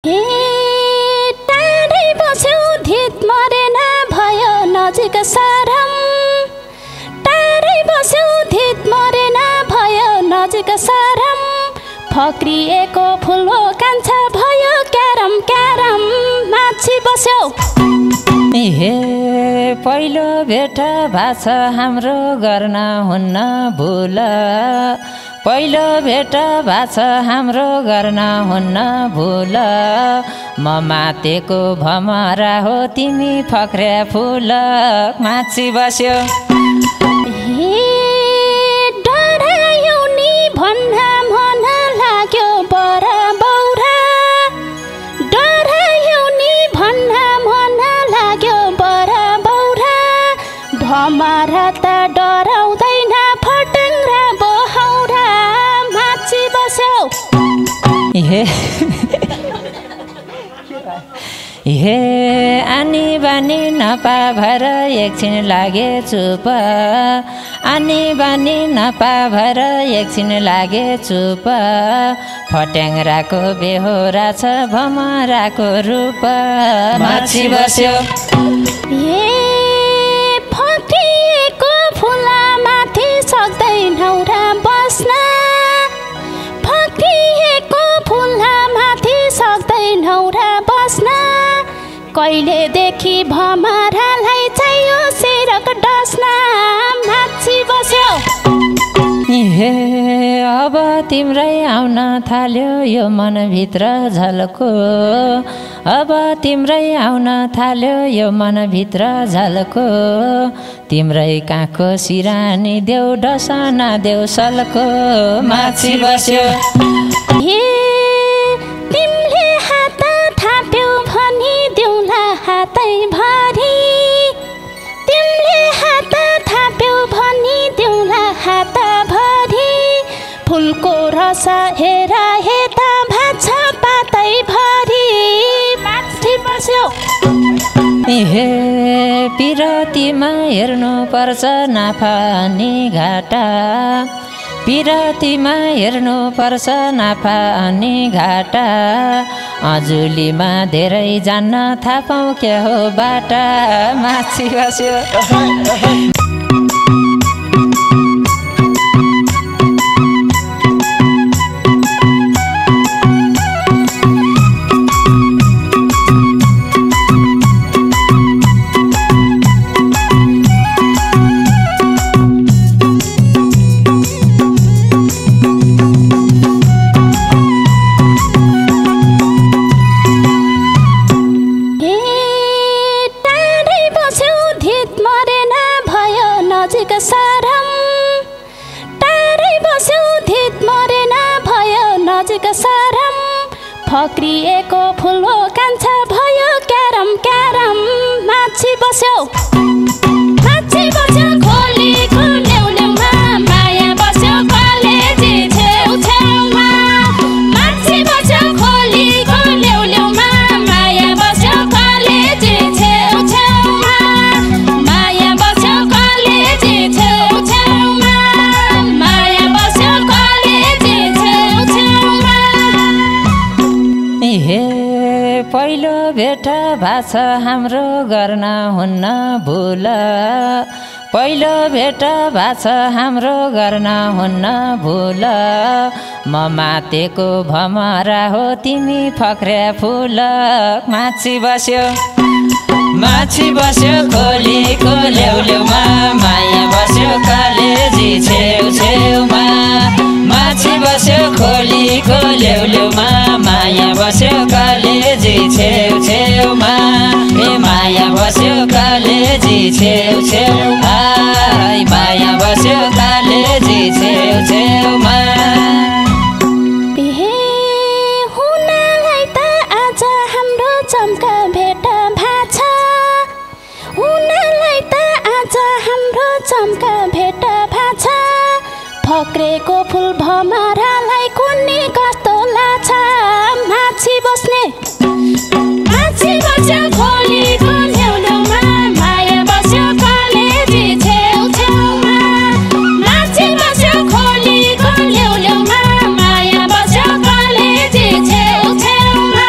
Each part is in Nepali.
हे टाढै बस्यौ धित मरेन भयो नजिक सरम टाढै बस्यौ धित मरेन भयो नजिक सरम फक्रिएको फुलो कान्छा भयो क्यारम क्यारम माछी बस्यौ हे पहिलो भेट भाछ हाम्रो गर्न हुन्न भुल पहिलो भेट भाछ हाम्रो गर्न हुन्न भुल म मातेको भमरा हो तिमी फक्र्या फुल माछी बस्यो हे डरायौ नि भन्न मन लाग्यो बर बौरा डरायौ नि भन्न मन लाग्यो बर बौरा भमरा त डराउँदैन फटङ्ग्रा बहौरा माछी बस्यौ हे आनी बानी नपाभर एकछिन लागे चुप आनी बानी नपाभर एकछिन लागे चुप फट्याङ्ग्राको बेहोरा छ भमराको रूप माछी बस्यो हे फक्रिएको फुलामाथि सक्दैनौ र बस्न फक्रिएको फुलामाथि सक्दैनौ र बस्न कहिलेदेखि भमरालाई चाहियो सिरक डस्न माछी बस्यौ हे अब तिम्रै आउन थाल्यो यो मनभित्र झल्को अब तिम्रै आउन थाल्यो यो मनभित्र झल्को तिम्रै काखको सिरानी देऊ डसना देऊ सल्को माछी बस्यो हे तिमीले हात थाप्यौ भनी देउला हातै भरि तिमीले हात थाप्यौ भनी देउला हात भरि फुलको रस हेर हेता भाछ पातै भरि माछी बस्यो हे पिरतीमा हेर्नु पर्छ नाफा अनि घाटा पिरतीमा हेर्नु पर्छ नाफा अनि घाटा अजुलीमा धेरै जान्न थाहा पाउँ के हो बाटा माछी बस्यो फक्रिएको फुलो कान्छा भयो क्यारम क्यारम माछी बस्यौ खोली ल्याउमा माया बस्यो कलेजी छेउछेउमा माछी बस्यो खोली ल्याउमा माया बस्यो कलेजी छेउछेउमा माया बस्यो कलेजी छेउछेउमा माया बस्यो कलेजी छेउछेउमा हे पहिलो भेट भाछ हाम्रो गर्न हुन्न भुल पहिलो भेट भाछ हाम्रो गर्न हुन्न भुल म मातेको भमरा हो तिमी फक्र्या फुल माछी बस्यो खोलीको ल्याउमा माया बस्यो कलेजी छेउछेउमा माछी बस्यो खोलीको ल्याउमा माया बस्यो कलेजी छेउछेउमा ए माया बस्यो कलेजी छेउछेउमा माया बस्यो कलेजी छेउछेउमा हुनलाई त आज हाम्रो चम्का भेट भाछ हुनलाई त आज हाम्रो चम्का भेट भाछ फक्रेको फुल भमरालाई कुन्नी कस्तो लाछ माछी बस्ने खोलीको ल्याउमा माया बस्यो कलेजी छेउछेउमा माछी बस्यो खोलीको ल्याउमा माया बस्यो कलेजी छेउछेउमा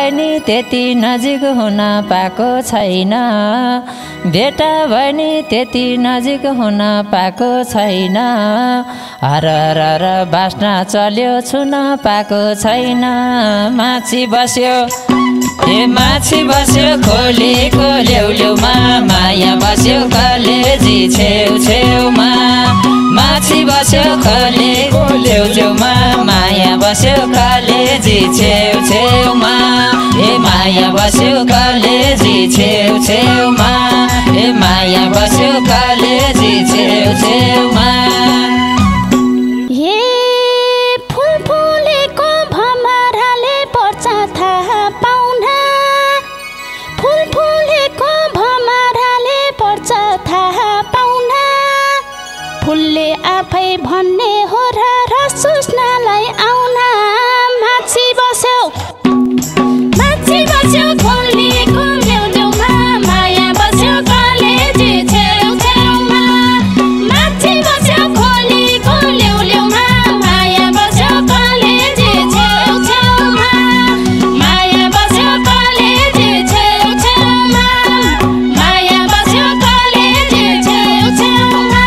बहिनी त्यति नजिक हुन पाएको छैन बेटा बहिनी त्यति नजिक हुन पाएको छैन हर बास्ना चल्यो छुन पाएको छैन माछी बस्यो ए माछी बस्यो खोलीको ल्याउमा माया बस्यो कलेजी छेउ छेउमा माछी बस्यो खोलीको ल्याउमा माया बस्यो कलेजी छेउ छेउमा ए माया बस्यो कलेजी छेउ छेउमा ए माया बस्यो कलेजी छेउ छेउमा फुलले आफै भन्ने हो र सुस्नालाई आउन माछी बस्यो खोलीको ल्याउमा माया बस्यो कलेजी छेउ छेउमा माछी बस्यो खोलीको ल्याउमा माया बस्यो कलेजी छेउ छेउमा माया बस्यो कलेजी छेउ छेउमा माया बस्यो कलेजी छेउ छेउमा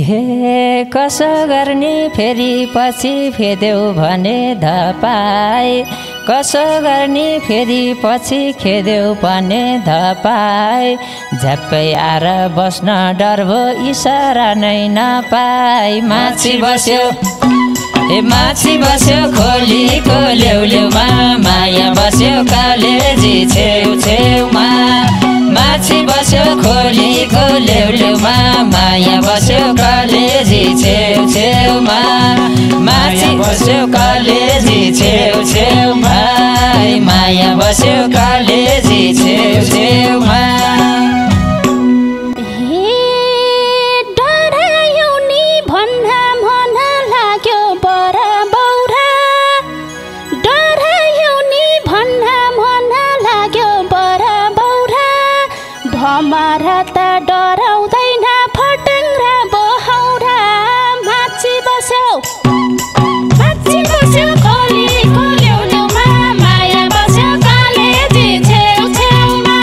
हे कसो गर्ने फेरि पछि फेदेऊ भने धपाए कसो गर्ने फेरि पछि खेदेऊ भने धपाए झ्याप्पै आएर बस्न डर भो इसारा नै नपाए माछी बस्यो ए माछी बस्यो खोलीको ल्याउमा माया बस्यो कलेजी छेउ छेउमा माछी बस्यो खोलीको ल्याउमा माया बस्यो कलेजी छेउ छेउमा माछी बस्यो कलेजी छेउ छेउमा माया बस्यो कलेजी छेउ छेउमा हमारा त डराउँदैन फटङ्ग्रा बहौरा माछी बस्यो खोलीको ल्याउमा माया बस्यो कलेजी छेउ छेउमा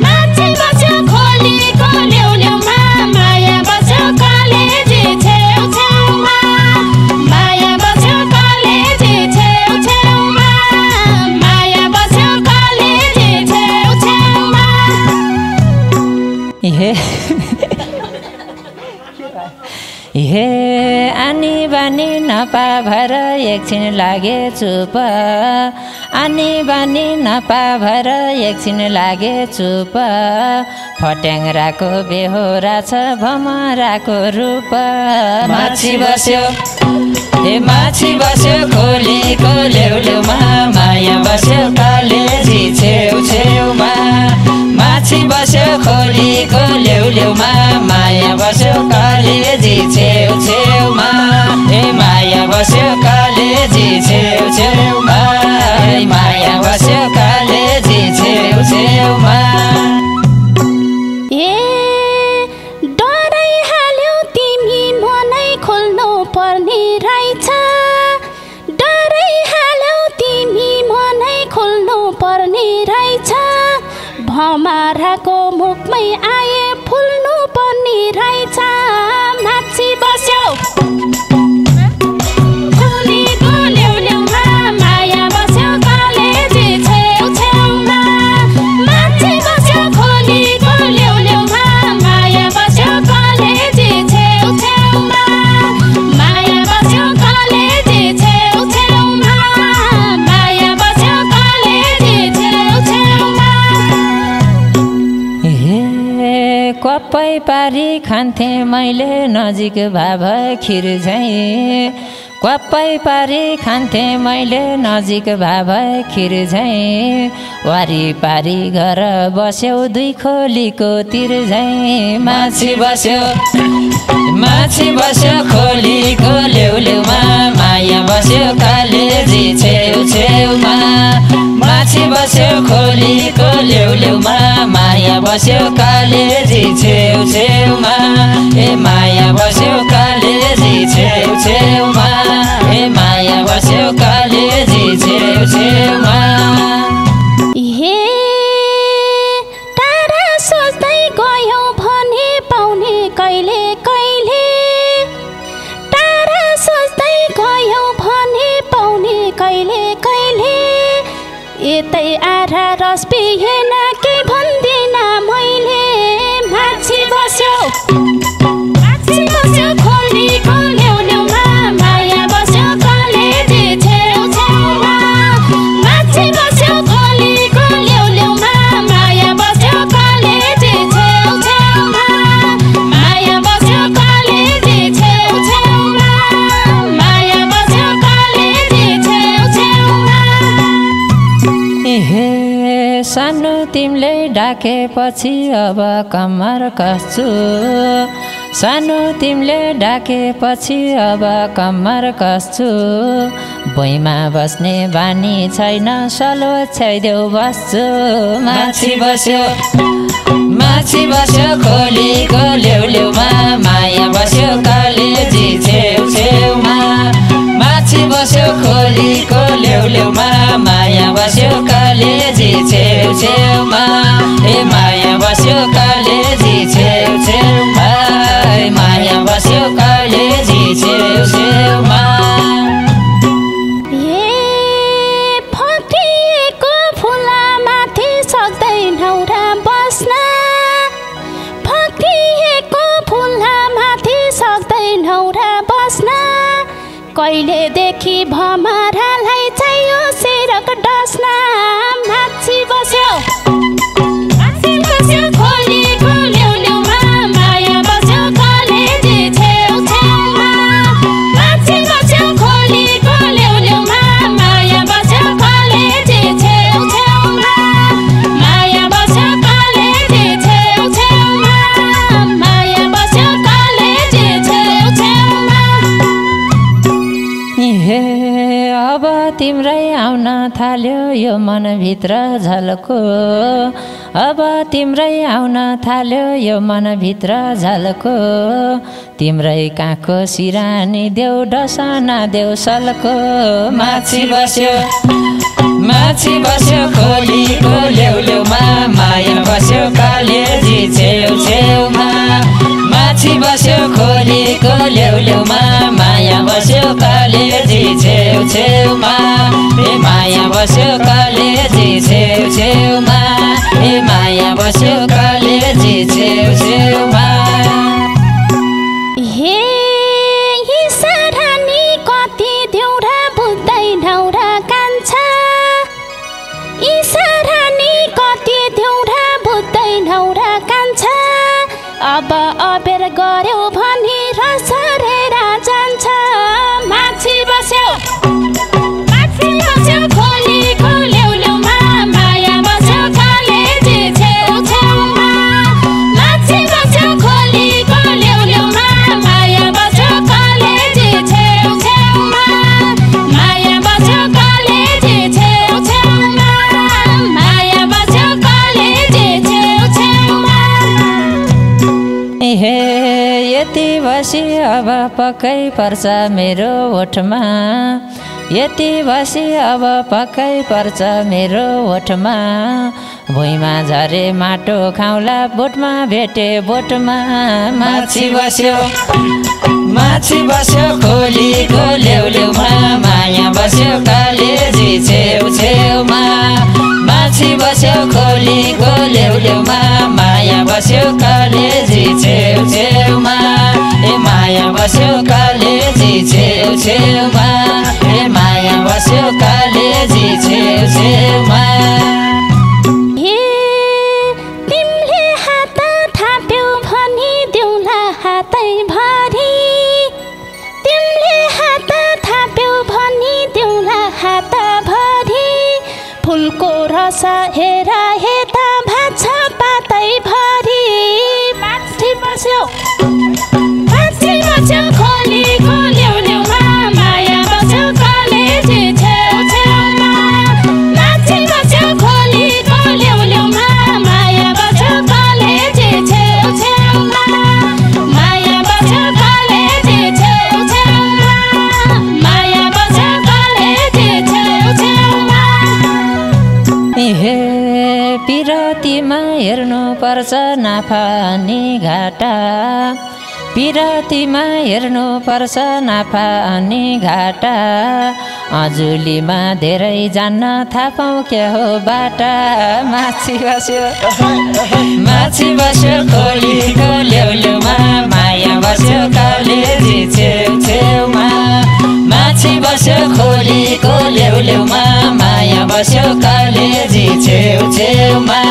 माछी बस्यो खोलीको ल्याउमा माया बस्यो कलेजी छेउ छेउमा माया बस्यो कलेजी छेउ छेउमा माया बस्यो कलेजी छेउ छेउमा हे आनी बानी नपा भएर एकछिन लागे चुप आनी बानी नपा भएर एकछिन लागे चुप फट्याङ्ग्राको बेहोरा छ भमराको रूप माछी बस्यो हे माछी बस्यो खोलीको ल्याउमा माया बस्यो कलेजी छेउ छेउमा माछी बस्यो खोलीको ल्याउमा माया बस्यो कलेजी छेउ छेउमा ए माया बस्यो कलेजी छेउ छेउमा ए माया बस्यो कलेजी छेउ छेउमा डराइ हाल्यौ तिमी मनै खोल्नु पर्ने रहेछ डराइ हाल्यौ तिमी मनै खोल्नु पर्ने रहेछ भमराको मुखमै आए फुल्नु पर्ने रहेछ माछी बस्यो खोलीको ल्याउमा माया बस्यो कलेजी छेउ छेउमा माछी बस्यो खोलीको ल्याउमा माया बस्यो कलेजी छेउ छेउमा माया बस्यो कलेजी छेउ छेउमा माया बस्यो कलेजी छेउ छेउमा कप्पै पारी खान्थे मैले नजिक भाव खिर झैँ कप्पै पारी खान्थे मैले नजिक भाव खिर झैँ वारिपारी घर बस्यौ दुई खोलीको तिर झैँ माछी बस्यो खोलीको ल्याउमा माया बस्यो कलेजी छेउ छेउमा माछी बस्यो खोलीको ल्याउमा माया बस्यो कलेजी छेउ छेउमा ए माया बस्यो कलेजी छेउ छेउमा ए माया बस्यो कलेजी छेउ छेउ कहिले कहिले टाढा सोच्दै गयौ भने पाउने कहिले कहिले यतै आधा रस पिएन के भन्दिन मैले माछी बस्यो खोलीको ल्याउमा माया बस्यो कलेजी छेउछेउमा माछी बस्यो खोलीको ल्याउमा माया बस्यो कलेजी छेउछेउमा माया बस्यो कलेजी छेउछेउमा माया बस्यो कलेजी छेउछेउमा हे सानो तिमीले डाकेपछि अब कम्मर कस्छु सानो तिमीले डाकेपछि अब कम्मर कस्छु भुइँमा बस्ने बानी छैन सलो छ्याइदेऊ बस्छु माछी बस्यो खोलीको ल्याउमा माया बस्यो कलेजी छेउछेउमा माछी बस्यो खोलीको ल्याउमा माया बस्यो कलेजी छेउछेउमा ए माया बस्यो कलेजी छेउछेउमा माया बस्यो कलेजी छेउछेउमा फक्रिएको फुलामाथि सक्दैनौ र बस्न फक्रिएको फुलामाथि सक्दैनौ र बस्न कहिलेदेखि भमरालाई चाहियो सिरक डस्न माछी बस्यो खोलीको ल्याउमा माया बस्यो कलेजी छेउछेउमा माछी बस्यो खोलीको ल्याउमा माया बस्यो कलेजी छेउछेउमा माया बस्यो कलेजी छेउछेउमा माया बस्यो कलेजी छेउछेउमा हे अब तिम्रै आउन थाल्यो यो मनभित्र झल्को अब तिम्रै आउन थाल्यो यो मनभित्र झल्को तिम्रै काखको सिरानी देऊ डसना देऊ सल्को माछी बस्यो खोलीको ल्याउमा माया बस्यो कलेजी छेउछेउमा माछी बस्यो खोलीको ल्याउमा माया बस्यो कलेजी छेउछेउमा ए माया बस्यो कलेजी छेउछेउमा ए माया बस्यो कलेजी छेउछेउमा हे इसरानी कति देउरा बुझ्दैनौ र कान्छा इसरानी कति देउरा बुझ्दैनौ र कान्छा अब अबेर गर्यो भनी रसरेर जान्छ माछी बस्यो खोलीको ल्याउमा माया बस्यो कलेजी छेउछेउमा माछी बस्यो खोलीको ल्याउमा माया बस्यो कलेजी छेउछेउमा माया बस्यो कलेजी छेउछेउमा माया बस्यो कलेजी छेउछेउमा हे यति बसी अब पक्कै पर्छ मेरो ओठमा यति बसी अब पक्कै पर्छ मेरो ओठमा भुइँमा झरे माटो खाउला बोटमा भेटे बोटमा माछी बस्यो खोलीको ल्याउमा माया बस्यो कलेजी छेउछेउमा माछी बस्यो खोलीको ल्याउमा माया बस्यो कलेजी छेउछेउमा ए माया बस्यो कलेजी छेउछेउमा ए माया बस्यो कलेजी छेउछेउमा तिमीले हात थाप्यौ भनी देउला हातै भरि तिमीले हात थाप्यौ भनी देउला हात भरि फुलको रस हेर हेता भाछ पातै भरि माछी बस्यो खोलीको ल्याउमा माया बस्यो कलेजी छेउछेउमा माछी बस्यो खोलीको ल्याउमा माया बस्यो कलेजी छेउछेउमा माया बस्यो कलेजी छेउछेउमा माया बस्यो कलेजी छेउछेउमा हे पिरतीमा हेर्नु पर्छ नाफा नि घाटा पिरतीमा हेर्नु पर्छ नाफा अनि घाटा अजुलीमा धेरै जान्न थाहा पाउँ क्या हो बाटा माछी बस्यो खोलीको ल्याउमा माया बस्यो कलेजी छेउछेउमा माछी बस्यो खोलीको ल्याउमा माया बस्यो कलेजी छेउछेउमा